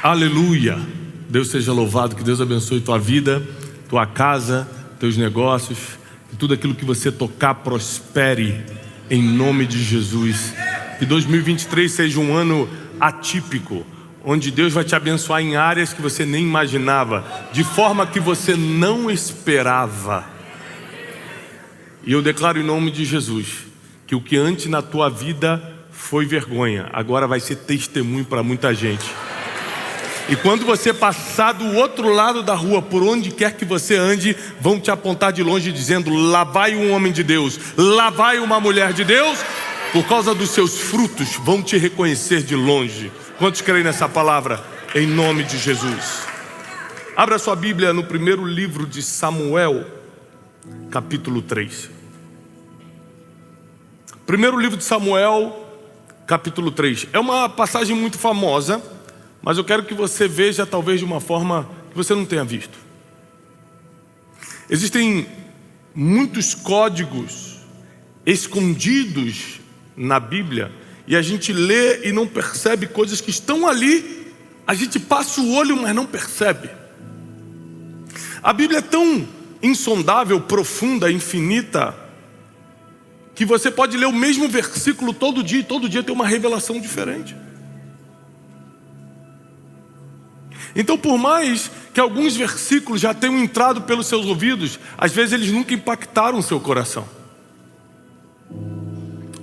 Aleluia! Deus seja louvado, que Deus abençoe tua vida, tua casa, teus negócios, que tudo aquilo que você tocar prospere em nome de Jesus. Que 2023 seja um ano atípico, onde Deus vai te abençoar em áreas que você nem imaginava, de forma que você não esperava. E eu declaro em nome de Jesus, que o que antes na tua vida foi vergonha, agora vai ser testemunho para muita gente. E quando você passar do outro lado da rua, por onde quer que você ande, vão te apontar de longe dizendo: lá vai um homem de Deus, lá vai uma mulher de Deus. Por causa dos seus frutos, vão te reconhecer de longe. Quantos creem nessa palavra? Em nome de Jesus. Abra sua Bíblia no primeiro livro de Samuel, capítulo 3. Primeiro livro de Samuel, capítulo 3. É uma passagem muito famosa, mas eu quero que você veja talvez de uma forma que você não tenha visto. Existem muitos códigos escondidos na Bíblia, e a gente lê e não percebe coisas que estão ali. A gente passa o olho, mas não percebe. A Bíblia é tão insondável, profunda, infinita, que você pode ler o mesmo versículo todo dia, e todo dia tem uma revelação diferente. Então, por mais que alguns versículos já tenham entrado pelos seus ouvidos, às vezes eles nunca impactaram o seu coração.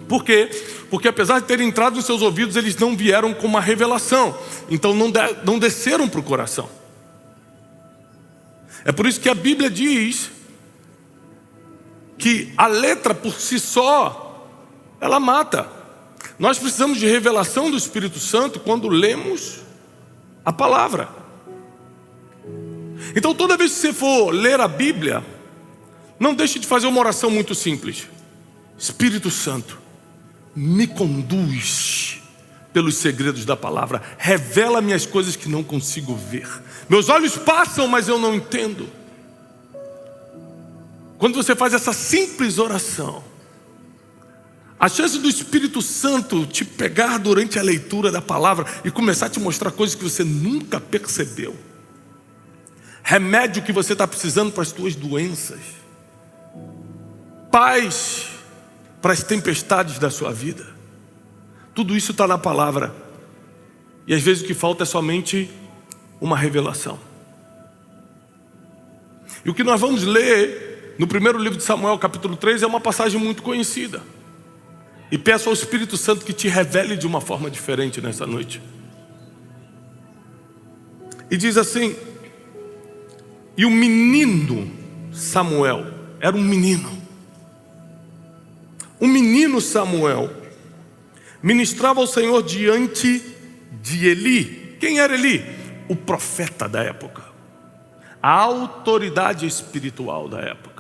Por quê? Porque apesar de terem entrado nos seus ouvidos, eles não vieram com uma revelação. Então não desceram para o coração. É por isso que a Bíblia diz que a letra por si só, ela mata. Nós precisamos de revelação do Espírito Santo quando lemos a palavra. Então toda vez que você for ler a Bíblia, não deixe de fazer uma oração muito simples. Espírito Santo, me conduz pelos segredos da palavra. Revela-me as coisas que não consigo ver. Meus olhos passam, mas eu não entendo. Quando você faz essa simples oração, a chance do Espírito Santo te pegar durante a leitura da palavra e começar a te mostrar coisas que você nunca percebeu, remédio que você está precisando para as tuas doenças, paz para as tempestades da sua vida, tudo isso está na palavra. E às vezes o que falta é somente uma revelação. E o que nós vamos ler no primeiro livro de Samuel, capítulo 3, é uma passagem muito conhecida. E peço ao Espírito Santo que te revele de uma forma diferente nessa noite. E diz assim: e o menino Samuel, era um menino Samuel, ministrava ao Senhor diante de Eli. Quem era Eli? O profeta da época, a autoridade espiritual da época,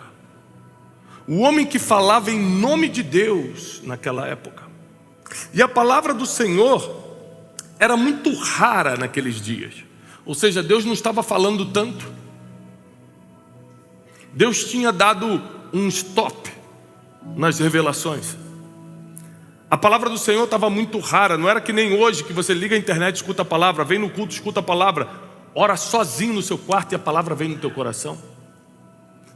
o homem que falava em nome de Deus naquela época. E a palavra do Senhor era muito rara naqueles dias. Ou seja, Deus não estava falando tanto. Deus tinha dado um stop nas revelações. A palavra do Senhor estava muito rara. Não era que nem hoje, que você liga a internet, escuta a palavra, vem no culto, escuta a palavra, ora sozinho no seu quarto e a palavra vem no teu coração.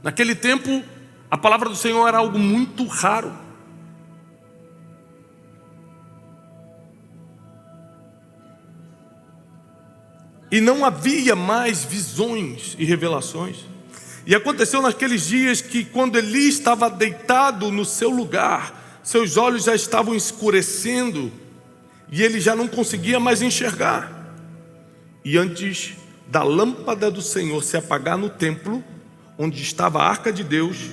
Naquele tempo, a palavra do Senhor era algo muito raro. E não havia mais visões e revelações. E aconteceu naqueles dias que, quando Eli estava deitado no seu lugar, seus olhos já estavam escurecendo e ele já não conseguia mais enxergar. E antes da lâmpada do Senhor se apagar no templo, onde estava a arca de Deus,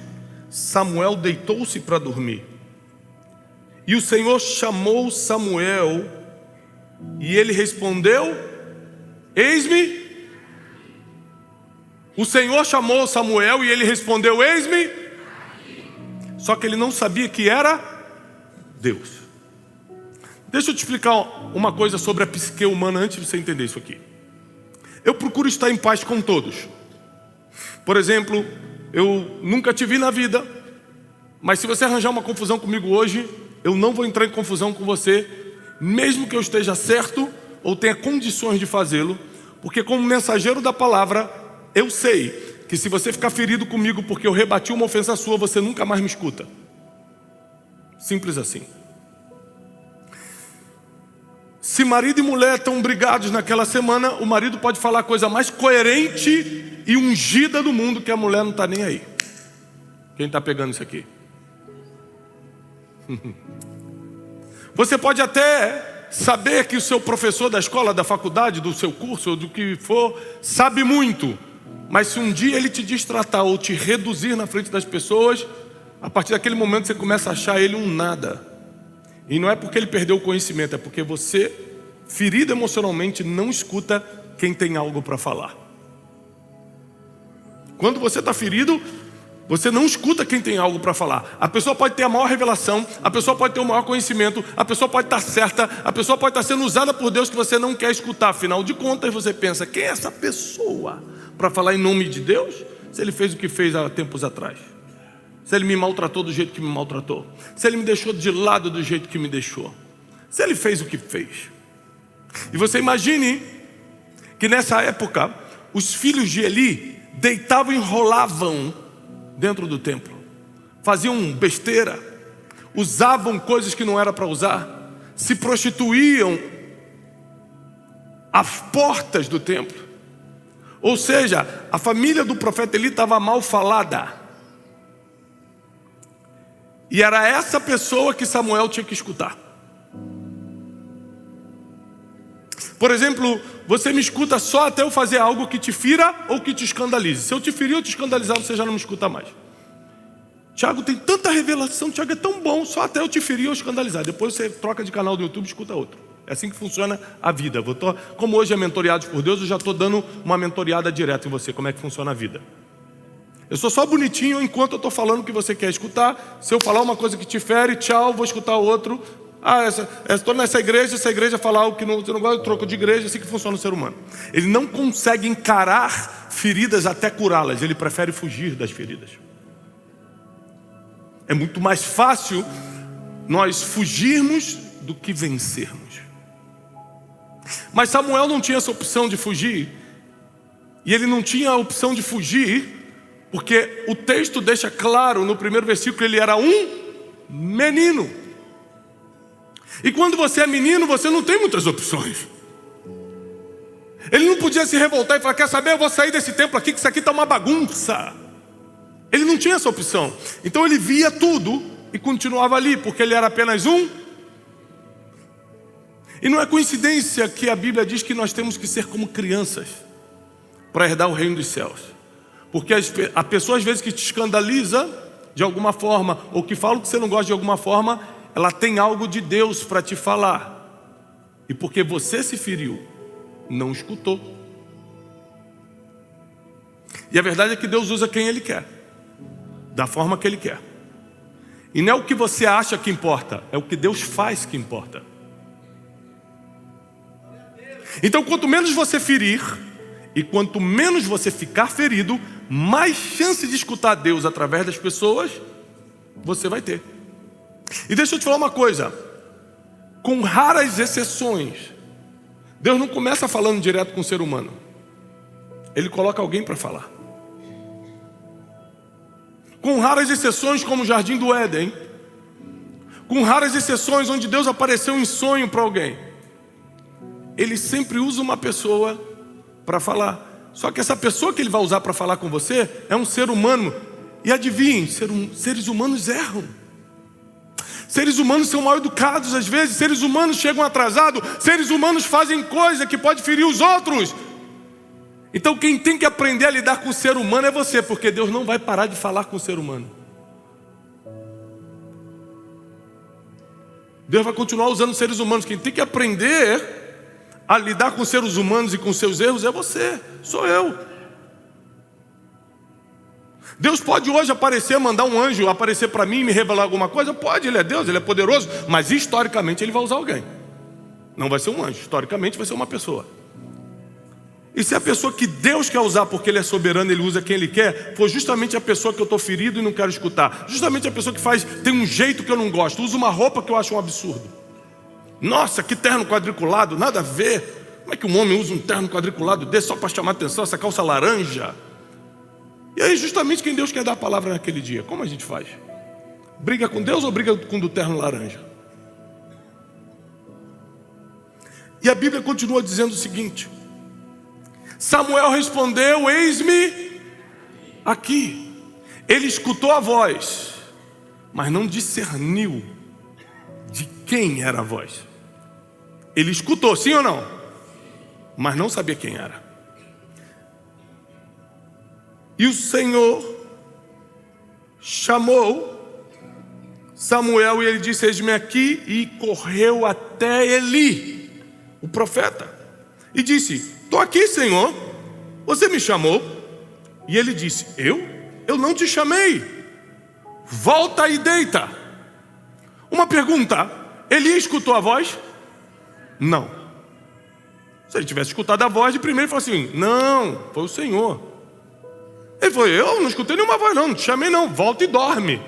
Samuel deitou-se para dormir. E o Senhor chamou Samuel, e ele respondeu: eis-me. O Senhor chamou Samuel e ele respondeu: eis-me. Só que ele não sabia que era Deus. Deixa eu te explicar uma coisa sobre a psique humana antes de você entender isso aqui. Eu procuro estar em paz com todos. Por exemplo, eu nunca te vi na vida, mas se você arranjar uma confusão comigo hoje, eu não vou entrar em confusão com você, mesmo que eu esteja certo ou tenha condições de fazê-lo, Porque como mensageiro da palavra, eu sei que se você ficar ferido comigo porque eu rebati uma ofensa sua, você nunca mais me escuta. Simples assim. Se marido e mulher estão brigados naquela semana, o marido pode falar a coisa mais coerente e ungida do mundo, que a mulher não está nem aí. Quem está pegando isso aqui? Você pode até saber que o seu professor da escola, da faculdade, do seu curso, ou do que for, sabe muito. Mas se um dia ele te destratar ou te reduzir na frente das pessoas, a partir daquele momento você começa a achar ele um nada. E não é porque ele perdeu o conhecimento, é porque você, ferido emocionalmente, não escuta quem tem algo para falar. Quando você está ferido, você não escuta quem tem algo para falar. A pessoa pode ter a maior revelação, a pessoa pode ter o maior conhecimento, a pessoa pode estar certa, a pessoa pode estar sendo usada por Deus que você não quer escutar. Afinal de contas, você pensa, quem é essa pessoa para falar em nome de Deus? Se ele fez o que fez há tempos atrás. Se ele me maltratou do jeito que me maltratou. Se ele me deixou de lado do jeito que me deixou. Se ele fez o que fez. E você imagine que nessa época, os filhos de Eli deitavam e enrolavam dentro do templo. Faziam besteira. Usavam coisas que não era para usar. Se prostituíam às portas do templo. Ou seja, a família do profeta Eli estava mal falada. E era essa pessoa que Samuel tinha que escutar. Por exemplo, você me escuta só até eu fazer algo que te fira ou que te escandalize. Se eu te ferir ou te escandalizar, você já não me escuta mais. Tiago tem tanta revelação, Tiago é tão bom, só até eu te ferir ou escandalizar. Depois você troca de canal do YouTube e escuta outro. É assim que funciona a vida. Como hoje é mentoreado por Deus, eu já estou dando uma mentoreada direta em você, como é que funciona a vida. Eu sou só bonitinho enquanto eu estou falando o que você quer escutar. Se eu falar uma coisa que te fere, tchau, vou escutar outro. Estou nessa igreja, essa igreja falar algo que você não gosta, eu troco de igreja. Assim que funciona o ser humano. Ele não consegue encarar feridas até curá-las. Ele prefere fugir das feridas. É muito mais fácil nós fugirmos do que vencermos. Mas Samuel não tinha essa opção de fugir. E ele não tinha a opção de fugir porque o texto deixa claro, no primeiro versículo, ele era um menino. E quando você é menino, você não tem muitas opções. Ele não podia se revoltar e falar, quer saber, eu vou sair desse templo aqui, que isso aqui está uma bagunça. Ele não tinha essa opção. Então ele via tudo e continuava ali, porque ele era apenas um. E não é coincidência que a Bíblia diz que nós temos que ser como crianças para herdar o reino dos céus. Porque a pessoa às vezes que te escandaliza de alguma forma, ou que fala que você não gosta de alguma forma, ela tem algo de Deus para te falar. E porque você se feriu, não escutou. E a verdade é que Deus usa quem Ele quer, da forma que Ele quer. E não é o que você acha que importa, é o que Deus faz que importa. Então quanto menos você ferir, e quanto menos você ficar ferido, mais chance de escutar Deus através das pessoas você vai ter. E deixa eu te falar uma coisa, com raras exceções, Deus não começa falando direto com o ser humano. Ele coloca alguém para falar. Com raras exceções, como o Jardim do Éden, com raras exceções onde Deus apareceu em sonho para alguém, Ele sempre usa uma pessoa para falar. Só que essa pessoa que Ele vai usar para falar com você é um ser humano. E adivinhem, seres humanos erram. Seres humanos são mal educados às vezes. Seres humanos chegam atrasados. Seres humanos fazem coisa que pode ferir os outros. Então quem tem que aprender a lidar com o ser humano é você, porque Deus não vai parar de falar com o ser humano. Deus vai continuar usando seres humanos. Quem tem que aprender a lidar com seres humanos e com seus erros é você, sou eu. Deus pode hoje aparecer, mandar um anjo aparecer para mim e me revelar alguma coisa? Pode, Ele é Deus, Ele é poderoso. Mas historicamente Ele vai usar alguém. Não vai ser um anjo, historicamente vai ser uma pessoa. E se a pessoa que Deus quer usar, porque Ele é soberano, Ele usa quem Ele quer, for justamente a pessoa que eu estou ferido e não quero escutar, justamente a pessoa que tem um jeito que eu não gosto, usa uma roupa que eu acho um absurdo. Nossa, que terno quadriculado, nada a ver. Como é que um homem usa um terno quadriculado desse só para chamar atenção, essa calça laranja? E aí justamente quem Deus quer dar a palavra naquele dia, como a gente faz? Briga com Deus ou briga com o do terno laranja? E a Bíblia continua dizendo o seguinte: Samuel respondeu, eis-me aqui. Ele escutou a voz, mas não discerniu de quem era a voz. Ele escutou, sim ou não? Mas não sabia quem era. E o Senhor chamou Samuel e ele disse, eis-me aqui, e correu até Eli, o profeta, e disse, estou aqui, Senhor, você me chamou? E ele disse, eu não te chamei, volta e deita. Uma pergunta, Eli escutou a voz? Não. Se ele tivesse escutado a voz de primeiro, ele falou assim, não, foi o Senhor. Ele falou, eu não escutei nenhuma voz não te chamei não, volta e dorme.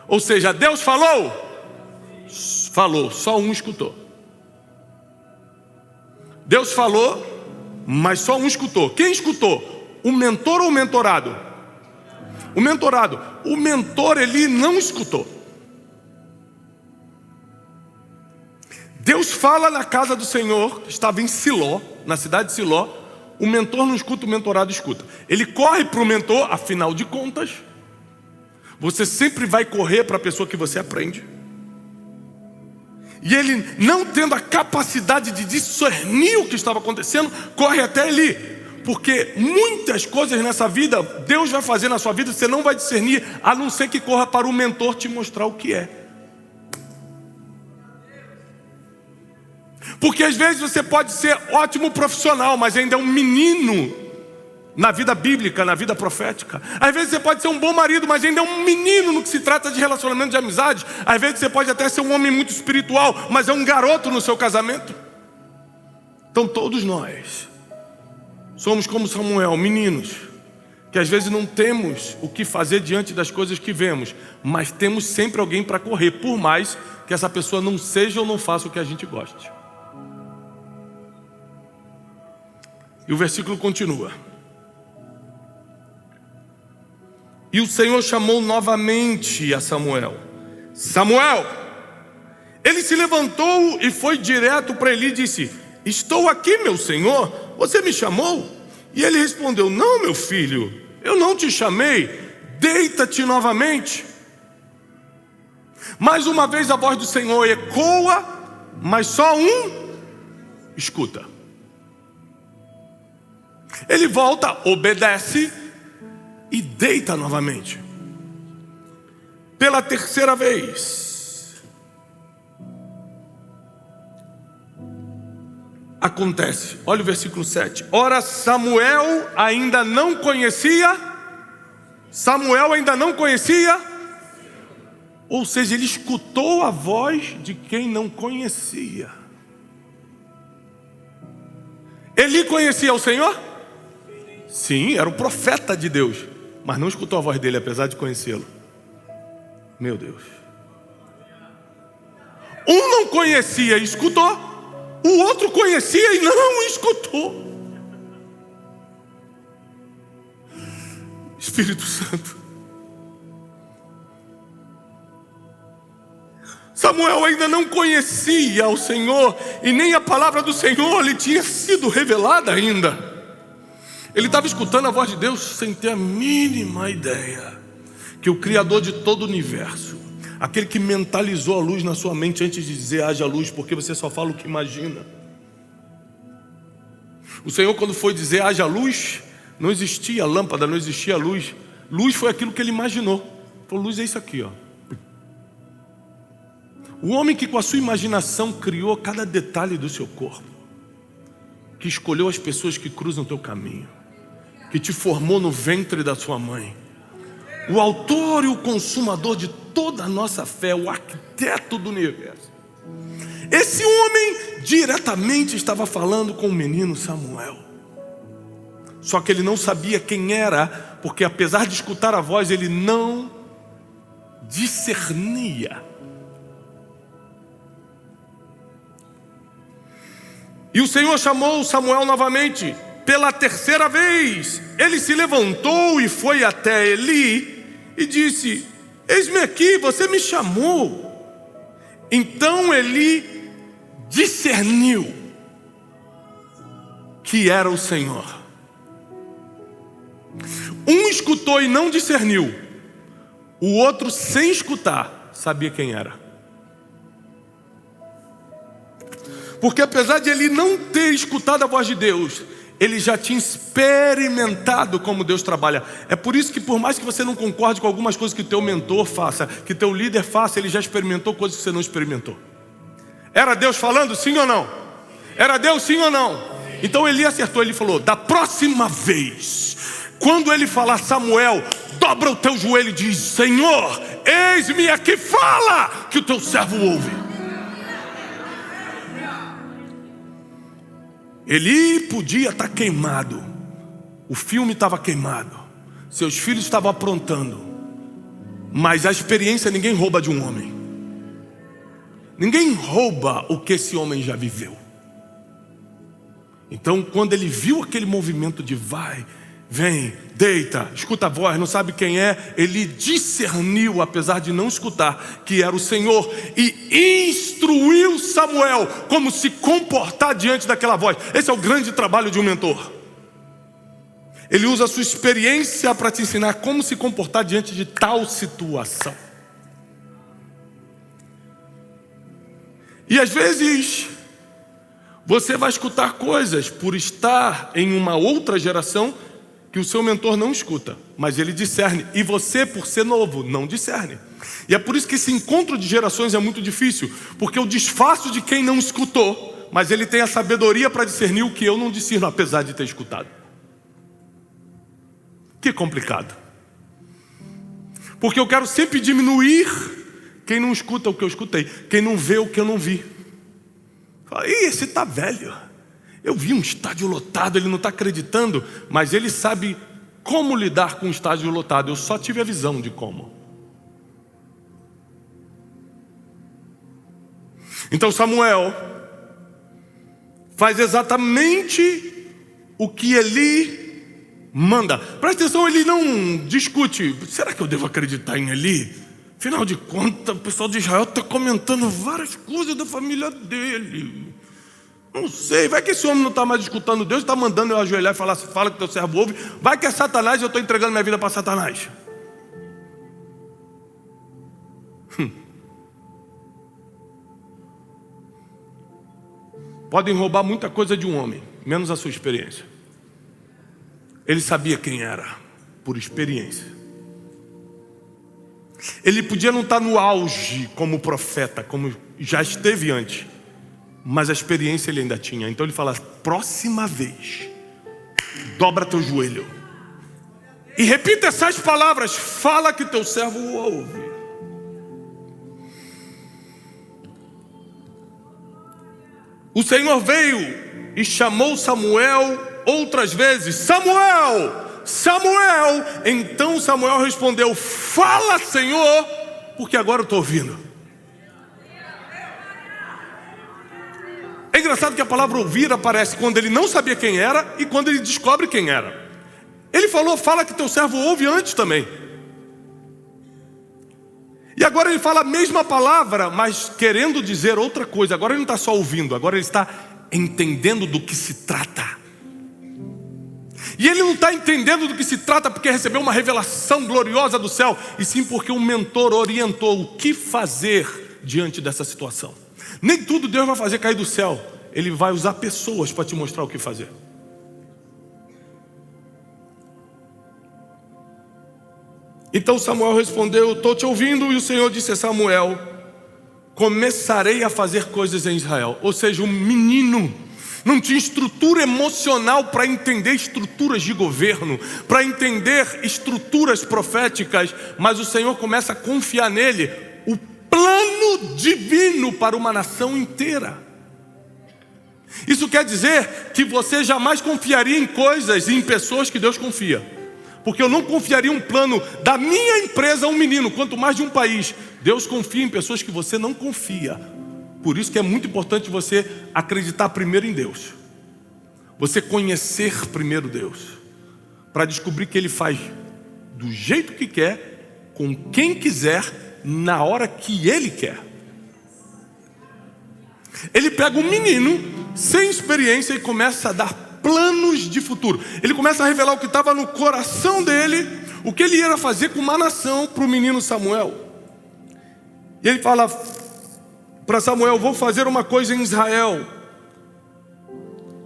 Ou seja, Deus falou? Falou, só um escutou. Deus falou, mas só um escutou. Quem escutou? O mentor ou o mentorado? O mentorado. O mentor, ele não escutou. Deus fala na casa do Senhor, que estava em Siló, na cidade de Siló. O mentor não escuta, o mentorado escuta. Ele corre para o mentor, afinal de contas, você sempre vai correr para a pessoa que você aprende. E ele, não tendo a capacidade de discernir o que estava acontecendo, corre até Eli. Porque muitas coisas nessa vida, Deus vai fazer na sua vida, você não vai discernir, a não ser que corra para o mentor te mostrar o que é. Porque às vezes você pode ser ótimo profissional, mas ainda é um menino na vida bíblica, na vida profética. Às vezes você pode ser um bom marido, mas ainda é um menino no que se trata de relacionamento de amizade. Às vezes você pode até ser um homem muito espiritual, mas é um garoto no seu casamento. Então todos nós somos como Samuel, meninos, que às vezes não temos o que fazer diante das coisas que vemos, mas temos sempre alguém para correr, por mais que essa pessoa não seja ou não faça o que a gente goste. E o versículo continua. E o Senhor chamou novamente a Samuel. Samuel! Ele se levantou e foi direto para Eli e disse, estou aqui, meu senhor, você me chamou? E ele respondeu, não, meu filho, eu não te chamei, deita-te novamente. Mais uma vez a voz do Senhor ecoa, mas só um escuta. Ele volta, obedece e deita novamente. Pela terceira vez. Acontece, olha o versículo 7. Ora, Samuel ainda não conhecia. Ou seja, ele escutou a voz de quem não conhecia. Eli conhecia o Senhor? Sim, era o profeta de Deus, mas não escutou a voz dele, apesar de conhecê-lo. Meu Deus. Um não conhecia e escutou, o outro conhecia e não escutou. Espírito Santo. Samuel ainda não conhecia o Senhor, e nem a palavra do Senhor lhe tinha sido revelada ainda. Ele estava escutando a voz de Deus sem ter a mínima ideia que o Criador de todo o universo, aquele que mentalizou a luz na sua mente antes de dizer haja luz, porque você só fala o que imagina. O Senhor, quando foi dizer haja luz, não existia lâmpada, não existia luz. Luz foi aquilo que ele imaginou. Falou, luz é isso aqui, ó. O homem que com a sua imaginação criou cada detalhe do seu corpo, que escolheu as pessoas que cruzam o teu caminho, que te formou no ventre da sua mãe, o autor e o consumador de toda a nossa fé, o arquiteto do universo. Esse homem diretamente estava falando com o menino Samuel. Só que ele não sabia quem era, porque apesar de escutar a voz, ele não discernia. E o Senhor chamou Samuel novamente, pela terceira vez. Ele se levantou e foi até Eli e disse: eis-me aqui, você me chamou. Então Eli discerniu que era o Senhor. Um escutou e não discerniu. O outro, sem escutar, sabia quem era. Porque apesar de ele não ter escutado a voz de Deus, ele já tinha experimentado como Deus trabalha. É por isso que, por mais que você não concorde com algumas coisas que o teu mentor faça, que teu líder faça, ele já experimentou coisas que você não experimentou. Era Deus falando, sim ou não? Era Deus, sim ou não? Então Eli acertou, ele falou: da próxima vez, quando ele falar Samuel, dobra o teu joelho e diz: Senhor, eis-me aqui, fala, que o teu servo ouve. Eli podia estar queimado, o filme estava queimado, seus filhos estavam aprontando, mas a experiência ninguém rouba de um homem. Ninguém rouba o que esse homem já viveu. Então, quando ele viu aquele movimento de vai, vem, deita, escuta a voz, não sabe quem é, ele discerniu, apesar de não escutar, que era o Senhor, e instruiu Samuel como se comportar diante daquela voz. Esse é o grande trabalho de um mentor. Ele usa a sua experiência para te ensinar como se comportar diante de tal situação. E às vezes você vai escutar coisas por estar em uma outra geração que o seu mentor não escuta, mas ele discerne. E você, por ser novo, não discerne. E é por isso que esse encontro de gerações é muito difícil, porque eu desfaço de quem não escutou, mas ele tem a sabedoria para discernir o que eu não discerno, apesar de ter escutado. Que complicado. Porque eu quero sempre diminuir quem não escuta o que eu escutei, quem não vê o que eu não vi. Fala: ih, esse está velho. Eu vi um estádio lotado, ele não está acreditando, mas ele sabe como lidar com um estádio lotado. Eu só tive a visão de como. Então Samuel faz exatamente o que Eli manda. Presta atenção, ele não discute: será que eu devo acreditar em Eli? Afinal de contas, o pessoal de Israel está comentando várias coisas da família dele. Não sei, vai que esse homem não está mais escutando Deus, está mandando eu ajoelhar e falar: fala que teu servo ouve. Vai que é Satanás e eu estou entregando minha vida para Satanás. Podem roubar muita coisa de um homem, menos a sua experiência. Ele sabia quem era, por experiência. Ele podia não estar no auge como profeta, como já esteve antes, mas a experiência ele ainda tinha. Então ele fala: próxima vez, dobra teu joelho e repita essas palavras: fala que teu servo ouve. O Senhor veio e chamou Samuel outras vezes: Samuel! Samuel! Então Samuel respondeu: fala, Senhor, porque agora eu estou ouvindo. É engraçado que a palavra ouvir aparece quando ele não sabia quem era e quando ele descobre quem era. Ele falou: fala que teu servo ouve, antes também. E agora ele fala a mesma palavra, mas querendo dizer outra coisa. Agora ele não está só ouvindo, agora ele está entendendo do que se trata. E ele não está entendendo do que se trata porque recebeu uma revelação gloriosa do céu, e sim porque um mentor orientou o que fazer diante dessa situação. Nem tudo Deus vai fazer cair do céu. Ele vai usar pessoas para te mostrar o que fazer. Então Samuel respondeu: estou te ouvindo. E o Senhor disse a Samuel: começarei a fazer coisas em Israel. Ou seja, um menino não tinha estrutura emocional para entender estruturas de governo, para entender estruturas proféticas, mas o Senhor começa a confiar nele o plano divino para uma nação inteira. Isso quer dizer que você jamais confiaria em coisas e em pessoas que Deus confia, porque eu não confiaria um plano da minha empresa a um menino, quanto mais de um país. Deus confia em pessoas que você não confia, Por isso que é muito importante você acreditar primeiro em Deus. Você conhecer primeiro Deus, para descobrir que Ele faz do jeito que quer, com quem quiser, na hora que Ele quer. Ele pega um menino sem experiência e começa a dar planos de futuro. Ele começa a revelar o que estava no coração dele, o que ele ia fazer com uma nação para o menino Samuel. E ele fala para Samuel: vou fazer uma coisa em Israel,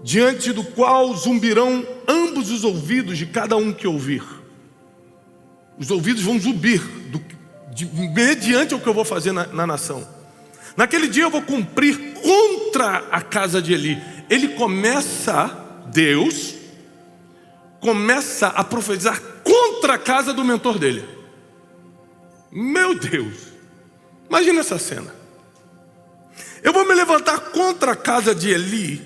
diante do qual zumbirão ambos os ouvidos de cada um que ouvir. Os ouvidos vão zumbir mediante o que eu vou fazer na nação. Naquele dia eu vou cumprir contra a casa de Eli. Deus começa a profetizar contra a casa do mentor dele. Meu Deus, imagina essa cena. Eu vou me levantar contra a casa de Eli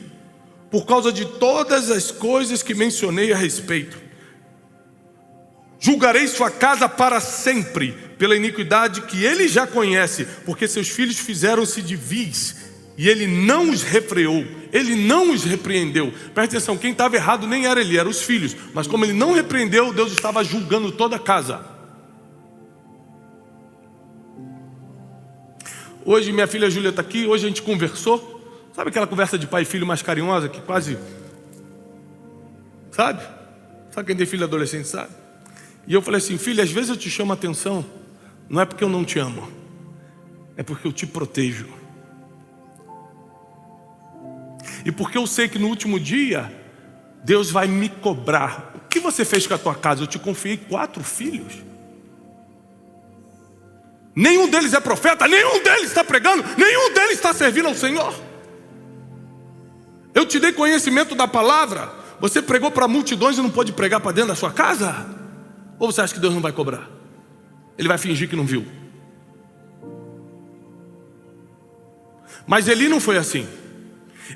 por causa de todas as coisas que mencionei a respeito. Julgarei sua casa para sempre pela iniquidade que ele já conhece, porque seus filhos fizeram-se de vis e ele não os refreou, ele não os repreendeu. Presta atenção, quem estava errado nem era ele, eram os filhos. Mas como ele não repreendeu, Deus estava julgando toda a casa. Hoje minha filha Júlia está aqui, hoje a gente conversou. Sabe aquela conversa de pai e filho mais carinhosa, que quase... Sabe quem tem filho adolescente sabe? E eu falei assim: filha, às vezes eu te chamo a atenção, não é porque eu não te amo, é porque eu te protejo. E porque eu sei que no último dia Deus vai me cobrar. O que você fez com a tua casa? Eu te confiei 4 filhos. Nenhum deles é profeta, nenhum deles está pregando, nenhum deles está servindo ao Senhor. Eu te dei conhecimento da palavra. Você pregou para multidões e não pôde pregar para dentro da sua casa? Ou você acha que Deus não vai cobrar? Ele vai fingir que não viu. Mas Eli não foi assim.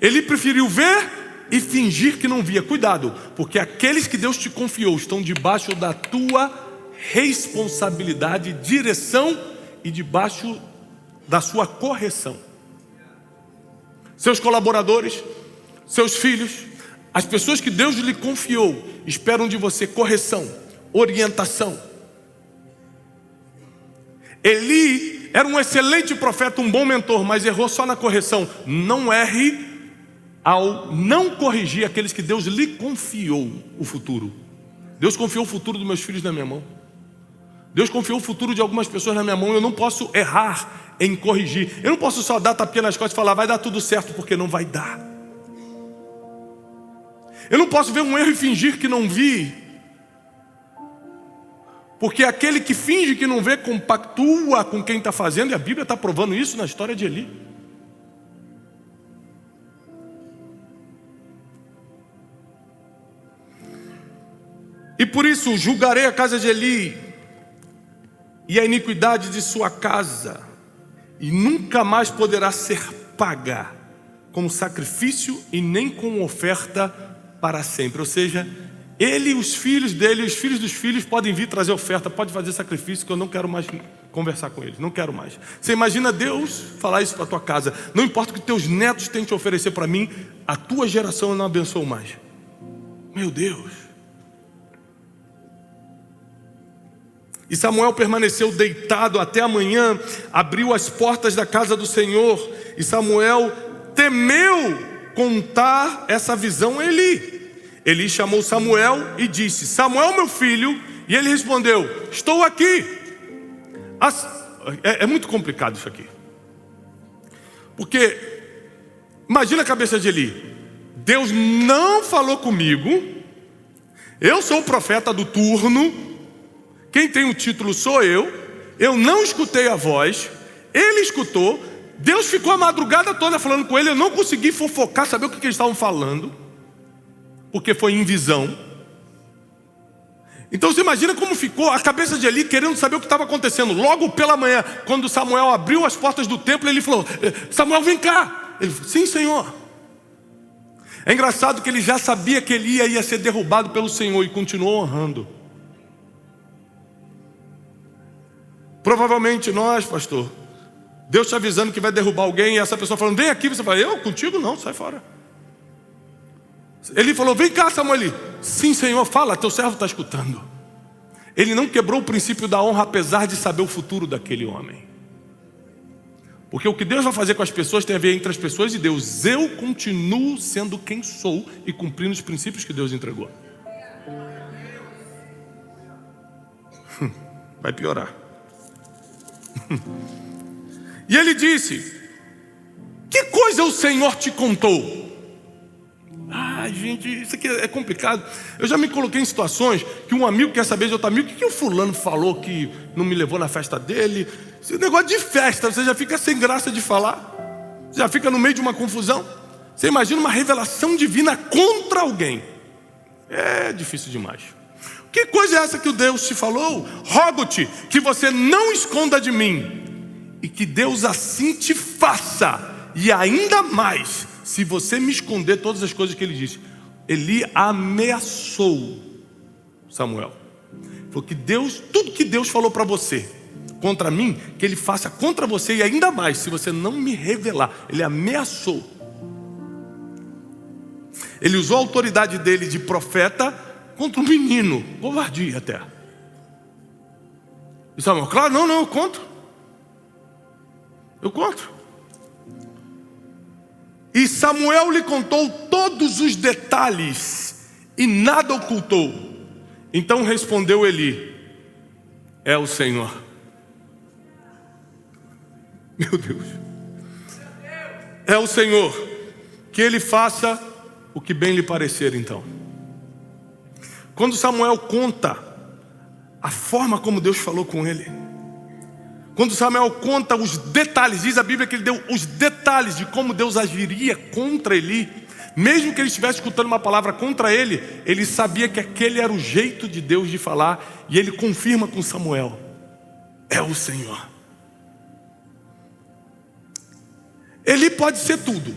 Ele preferiu ver e fingir que não via. Cuidado, porque aqueles que Deus te confiou estão debaixo da tua responsabilidade, direção e debaixo da sua correção. Seus colaboradores, seus filhos, as pessoas que Deus lhe confiou, esperam de você correção, orientação. Eli era um excelente profeta, um bom mentor, mas errou só na correção. Não erre ao não corrigir aqueles que Deus lhe confiou o futuro. Deus confiou o futuro dos meus filhos na minha mão. Deus confiou o futuro de algumas pessoas na minha mão. Eu não posso errar em corrigir. Eu não posso só dar tapinha nas costas e falar vai dar tudo certo, porque não vai dar. Eu não posso ver um erro e fingir que não vi, porque aquele que finge que não vê compactua com quem está fazendo. E a Bíblia está provando isso na história de Eli. E por isso julgarei a casa de Eli e a iniquidade de sua casa, e nunca mais poderá ser paga como sacrifício e nem com oferta para sempre. Ou seja, ele e os filhos dele, os filhos dos filhos podem vir trazer oferta, pode fazer sacrifício, que eu não quero mais conversar com eles, não quero mais. Você imagina Deus falar isso para a tua casa: não importa o que teus netos têm te oferecer para mim, a tua geração eu não abençoo mais. Meu Deus. E Samuel permaneceu deitado até a manhã, abriu as portas da casa do Senhor, e Samuel temeu contar essa visão a Eli. Eli chamou Samuel e disse: Samuel, meu filho. E ele respondeu: estou aqui. É muito complicado isso aqui, porque imagina a cabeça de Eli: Deus não falou comigo, eu sou o profeta do turno, quem tem o título sou eu não escutei a voz, ele escutou, Deus ficou a madrugada toda falando com ele, eu não consegui fofocar, saber o que eles estavam falando, porque foi em visão. Então você imagina como ficou a cabeça de Eli, querendo saber o que estava acontecendo. Logo pela manhã, quando Samuel abriu as portas do templo, ele falou: Samuel, vem cá. Ele falou: sim, Senhor. É engraçado que ele já sabia que Eli ia ser derrubado pelo Senhor e continuou honrando. Provavelmente nós, pastor, Deus te avisando que vai derrubar alguém, e essa pessoa falando, vem aqui, você fala, eu? Contigo não, sai fora. Ele falou, vem cá, Samuel. Sim, Senhor, fala, teu servo está escutando. Ele não quebrou o princípio da honra, apesar de saber o futuro daquele homem. Porque o que Deus vai fazer com as pessoas tem a ver entre as pessoas e Deus. Eu continuo sendo quem sou e cumprindo os princípios que Deus entregou. Vai piorar. E ele disse, que coisa o Senhor te contou? Gente, isso aqui é complicado. Eu já me coloquei em situações que um amigo quer saber de outro amigo, o que o fulano falou que não me levou na festa dele? Esse negócio de festa, você já fica sem graça de falar, já fica no meio de uma confusão. Você imagina uma revelação divina contra alguém. É difícil demais. Que coisa é essa que o Deus te falou? Rogo-te que você não esconda de mim, e que Deus assim te faça, e ainda mais, se você me esconder todas as coisas que ele disse. Eli ameaçou Samuel. Falou que Deus, tudo que Deus falou para você contra mim, que ele faça contra você, e ainda mais, se você não me revelar. Ele ameaçou. Ele usou a autoridade dele de profeta contra um menino, covardia até. E Samuel, claro, não, eu conto. Eu conto. E Samuel lhe contou todos os detalhes e nada ocultou. Então respondeu Eli, é o Senhor. Meu Deus. É o Senhor. Que ele faça o que bem lhe parecer então. Quando Samuel conta a forma como Deus falou com ele, quando Samuel conta os detalhes, diz a Bíblia que ele deu os detalhes de como Deus agiria contra Eli, mesmo que ele estivesse escutando uma palavra contra ele, ele sabia que aquele era o jeito de Deus de falar, e ele confirma com Samuel, é o Senhor. Eli pode ser tudo,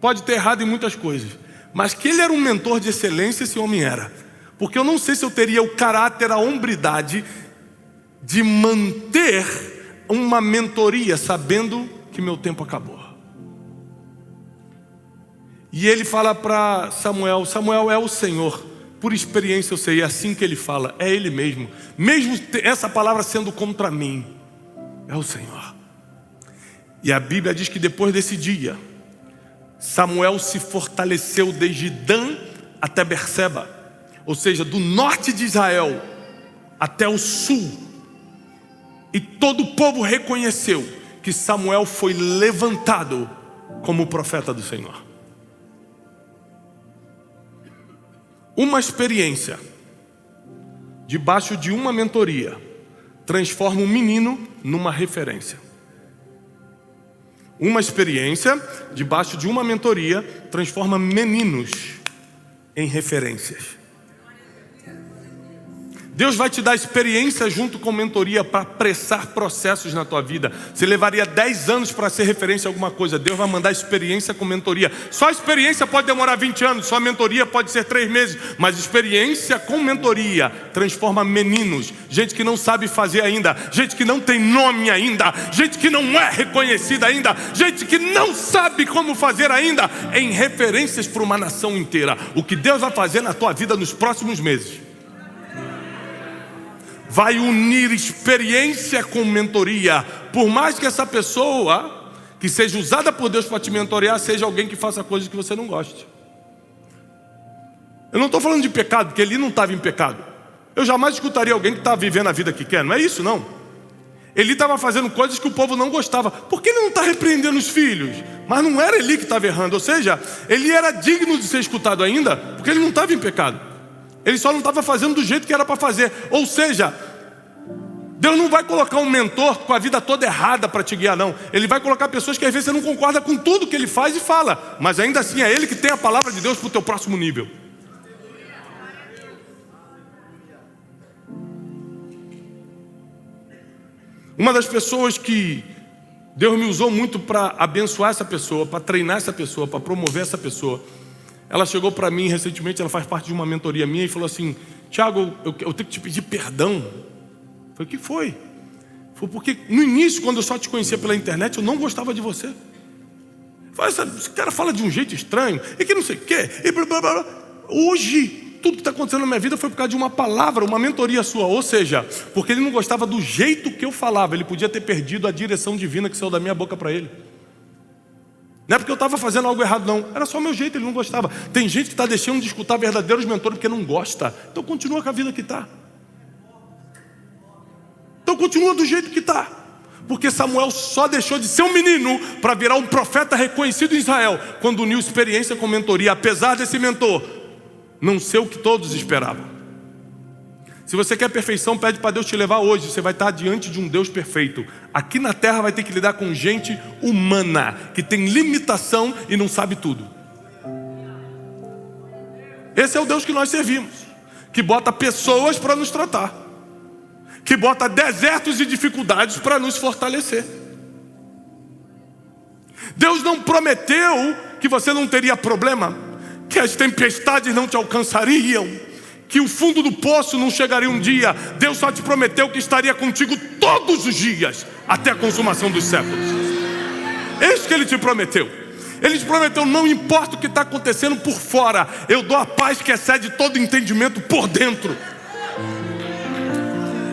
pode ter errado em muitas coisas, mas que ele era um mentor de excelência, esse homem era. Porque eu não sei se eu teria o caráter, a hombridade de manter uma mentoria sabendo que meu tempo acabou. E ele fala para Samuel, Samuel, é o Senhor. Por experiência eu sei, é assim que ele fala, é ele mesmo. Mesmo essa palavra sendo contra mim, é o Senhor. E a Bíblia diz que depois desse dia, Samuel se fortaleceu desde Dan até Berseba, ou seja, do norte de Israel até o sul. E todo o povo reconheceu que Samuel foi levantado como profeta do Senhor. Uma experiência debaixo de uma mentoria transforma um menino numa referência. Uma experiência debaixo de uma mentoria transforma meninos em referências. Deus vai te dar experiência junto com mentoria para apressar processos na tua vida. Você levaria 10 anos para ser referência a alguma coisa, Deus vai mandar experiência com mentoria. Só experiência pode demorar 20 anos, só mentoria pode ser 3 meses. Mas experiência com mentoria transforma meninos, gente que não sabe fazer ainda, gente que não tem nome ainda, gente que não é reconhecida ainda, gente que não sabe como fazer ainda, em referências para uma nação inteira. O que Deus vai fazer na tua vida nos próximos meses vai unir experiência com mentoria. Por mais que essa pessoa que seja usada por Deus para te mentorear seja alguém que faça coisas que você não goste. Eu não estou falando de pecado, porque ele não estava em pecado. Eu jamais escutaria alguém que está vivendo a vida que quer. Não é isso, não. Ele estava fazendo coisas que o povo não gostava. Por que ele não está repreendendo os filhos? Mas não era ele que estava errando. Ou seja, ele era digno de ser escutado ainda, porque ele não estava em pecado. Ele só não estava fazendo do jeito que era para fazer. Ou seja, Deus não vai colocar um mentor com a vida toda errada para te guiar, não. Ele vai colocar pessoas que às vezes você não concorda com tudo que ele faz e fala, mas ainda assim é ele que tem a palavra de Deus para o teu próximo nível. Uma das pessoas que Deus me usou muito para abençoar essa pessoa, para treinar essa pessoa, para promover essa pessoa, ela chegou para mim recentemente, ela faz parte de uma mentoria minha e falou assim: Tiago, eu tenho que te pedir perdão. Eu falei: o que foi? Foi porque no início, quando eu só te conhecia pela internet, eu não gostava de você. Falei, esse cara fala de um jeito estranho, e que não sei o quê, e blá blá blá. Hoje, tudo que está acontecendo na minha vida foi por causa de uma palavra, uma mentoria sua. Ou seja, porque ele não gostava do jeito que eu falava. Ele podia ter perdido a direção divina que saiu da minha boca para ele. Não é porque eu estava fazendo algo errado, não. Era só o meu jeito, ele não gostava. Tem gente que está deixando de escutar verdadeiros mentores porque não gosta. Então continua com a vida que está. Então continua do jeito que está. Porque Samuel só deixou de ser um menino para virar um profeta reconhecido em Israel, quando uniu experiência com mentoria, apesar desse mentor não ser o que todos esperavam. Se você quer perfeição, pede para Deus te levar hoje. Você vai estar diante de um Deus perfeito. Aqui na terra vai ter que lidar com gente humana, que tem limitação e não sabe tudo. Esse é o Deus que nós servimos, que bota pessoas para nos tratar, que bota desertos e dificuldades para nos fortalecer. Deus não prometeu que você não teria problema, que as tempestades não te alcançariam, que o fundo do poço não chegaria um dia. Deus só te prometeu que estaria contigo todos os dias, até a consumação dos séculos. É isso que Ele te prometeu. Ele te prometeu, não importa o que está acontecendo por fora, eu dou a paz que excede todo entendimento por dentro.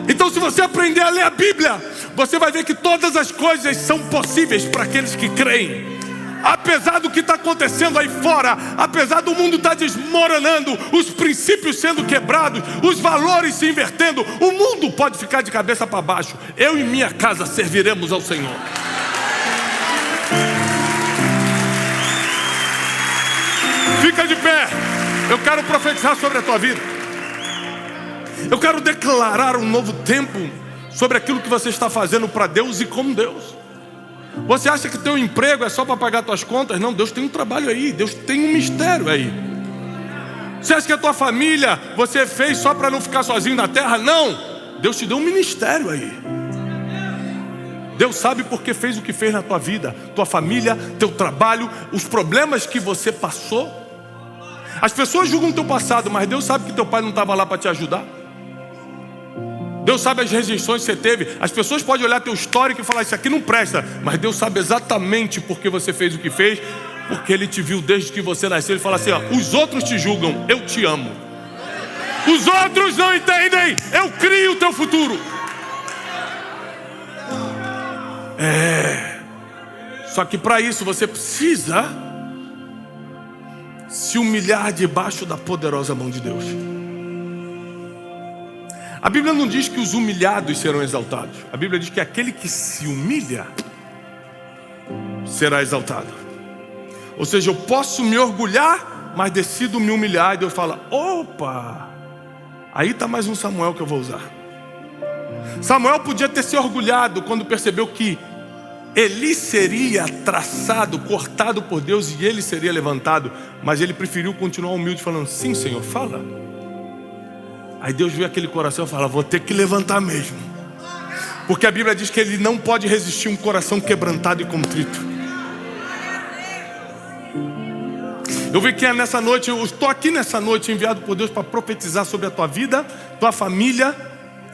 Então, se você aprender a ler a Bíblia, você vai ver que todas as coisas são possíveis para aqueles que creem. Apesar do que está acontecendo aí fora, apesar do mundo estar desmoronando, os princípios sendo quebrados, os valores se invertendo, o mundo pode ficar de cabeça para baixo. Eu e minha casa serviremos ao Senhor. Fica de pé. Eu quero profetizar sobre a tua vida. Eu quero declarar um novo tempo sobre aquilo que você está fazendo para Deus e com Deus. Você acha que teu emprego é só para pagar tuas contas? Não, Deus tem um trabalho aí, Deus tem um mistério aí. Você acha que a tua família você fez só para não ficar sozinho na terra? Não, Deus te deu um ministério aí. Deus sabe porque fez o que fez na tua vida, tua família, teu trabalho, os problemas que você passou. As pessoas julgam o teu passado, mas Deus sabe que teu pai não estava lá para te ajudar. Deus sabe as rejeições que você teve. As pessoas podem olhar teu histórico e falar, isso aqui não presta. Mas Deus sabe exatamente por que você fez o que fez. Porque Ele te viu desde que você nasceu. Ele fala assim, ó, os outros te julgam, eu te amo. Os outros não entendem, eu crio o teu futuro. Só que para isso você precisa se humilhar debaixo da poderosa mão de Deus. A Bíblia não diz que os humilhados serão exaltados. A Bíblia diz que aquele que se humilha será exaltado. Ou seja, eu posso me orgulhar, mas decido me humilhar. E Deus fala, opa, aí está mais um Samuel que eu vou usar. Samuel podia ter se orgulhado quando percebeu que Eli seria traçado, cortado por Deus e ele seria levantado. Mas ele preferiu continuar humilde, falando, sim, Senhor, fala. Aí Deus viu aquele coração e fala, vou ter que levantar mesmo. Porque a Bíblia diz que Ele não pode resistir um coração quebrantado e contrito. Eu vi que nessa noite, eu estou aqui nessa noite enviado por Deus para profetizar sobre a tua vida, tua família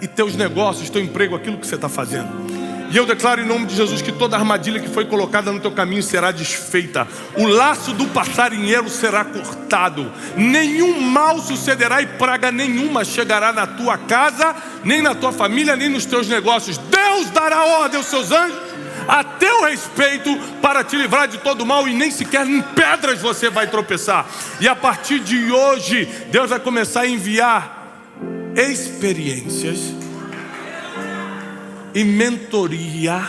e teus negócios, teu emprego, aquilo que você está fazendo. E eu declaro em nome de Jesus que toda armadilha que foi colocada no teu caminho será desfeita. O laço do passarinheiro será cortado. Nenhum mal sucederá e praga nenhuma chegará na tua casa, nem na tua família, nem nos teus negócios. Deus dará ordem aos seus anjos a teu respeito para te livrar de todo mal, e nem sequer em pedras você vai tropeçar. E a partir de hoje, Deus vai começar a enviar experiências e mentoria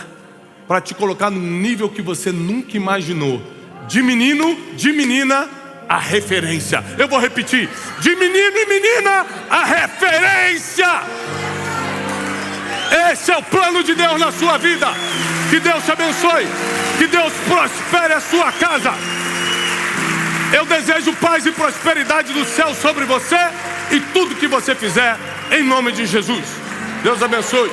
para te colocar num nível que você nunca imaginou. De menino, de menina, a referência. Eu vou repetir: de menino e menina, a referência. Esse é o plano de Deus na sua vida. Que Deus te abençoe, que Deus prospere a sua casa. Eu desejo paz e prosperidade do céu sobre você e tudo que você fizer, em nome de Jesus. Deus abençoe.